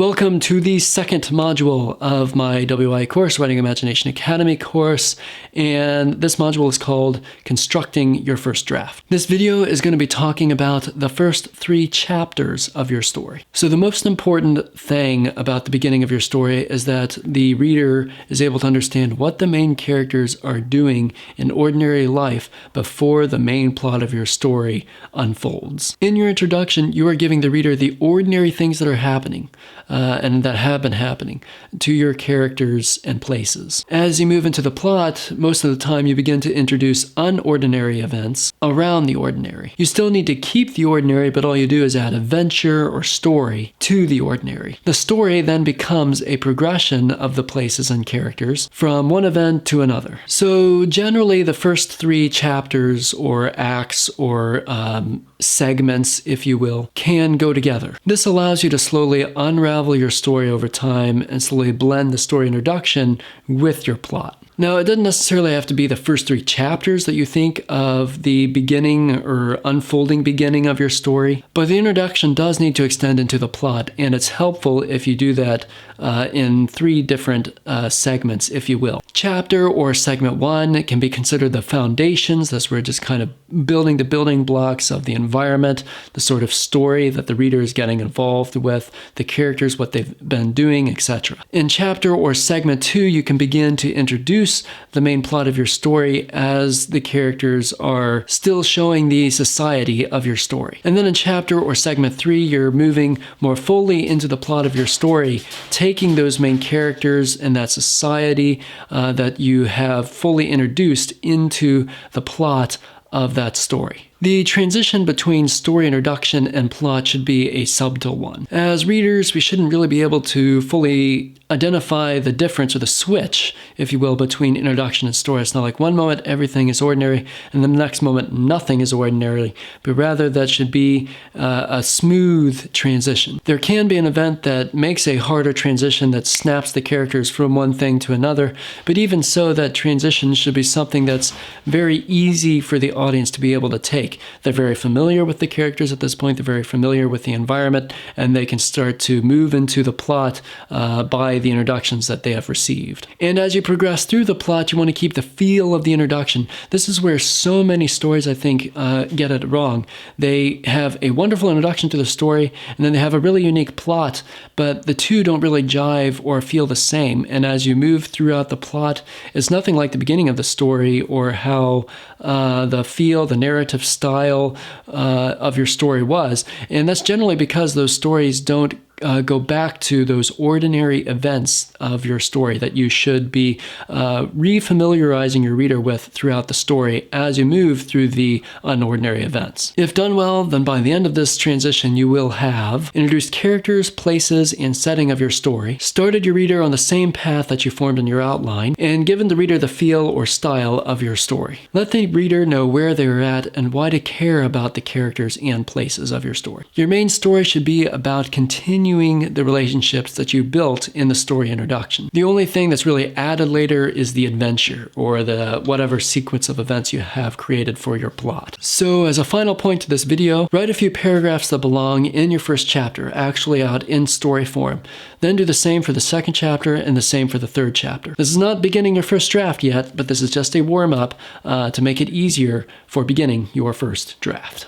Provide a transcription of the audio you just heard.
Welcome to the second module of my WI course, Writing Imagination Academy course, and this module is called Constructing Your First Draft. This video is going to be talking about the first 3 chapters of your story. So the most important thing about the beginning of your story is that the reader is able to understand what the main characters are doing in ordinary life before the main plot of your story unfolds. In your introduction, you are giving the reader the ordinary things that are happening and that have been happening to your characters and places. As you move into the plot, most of the time you begin to introduce unordinary events around the ordinary. You still need to keep the ordinary, but all you do is add adventure or story to the ordinary. The story then becomes a progression of the places and characters from one event to another. So generally the first 3 chapters or acts or segments, if you will, can go together. This allows you to slowly unravel your story over time and slowly blend the story introduction with your plot. Now, it doesn't necessarily have to be the first 3 chapters that you think of the beginning or unfolding beginning of your story, but the introduction does need to extend into the plot, and it's helpful if you do that in 3 different segments, if you will. Chapter or segment 1 can be considered the foundations. That's where just kind of building the building blocks of the environment, the sort of story that the reader is getting involved with, the characters, what they've been doing, etc. In chapter or segment 2, you can begin to introduce the main plot of your story as the characters are still showing the society of your story. And then in chapter or segment 3, you're moving more fully into the plot of your story, taking those main characters and that society that you have fully introduced into the plot of that story. The transition between story introduction and plot should be a subtle one. As readers, we shouldn't really be able to fully identify the difference or the switch, if you will, between introduction and story. It's not like one moment everything is ordinary and the next moment nothing is ordinary, but rather that should be a smooth transition. There can be an event that makes a harder transition that snaps the characters from one thing to another, but even so, that transition should be something that's very easy for the audience to be able to take. They're very familiar with the characters at this point, they're very familiar with the environment, and they can start to move into the plot by the introductions that they have received. And as you progress through the plot, you want to keep the feel of the introduction. This is where so many stories, I think, get it wrong. They have a wonderful introduction to the story, and then they have a really unique plot, but the two don't really jive or feel the same. And as you move throughout the plot, it's nothing like the beginning of the story or how the feel, the narrative style of your story was. And that's generally because those stories don't go back to those ordinary events of your story that you should be refamiliarizing your reader with throughout the story as you move through the unordinary events. If done well, then by the end of this transition, you will have introduced characters, places, and setting of your story, started your reader on the same path that you formed in your outline, and given the reader the feel or style of your story. Let the reader know where they are at and why to care about the characters and places of your story. Your main story should be about continuing the relationships that you built in the story introduction. The only thing that's really added later is the adventure or the whatever sequence of events you have created for your plot. So as a final point to this video, write a few paragraphs that belong in your first chapter, actually out in story form. Then do the same for the second chapter and the same for the third chapter. This is not beginning your first draft yet, but this is just a warm-up to make it easier for beginning your first draft.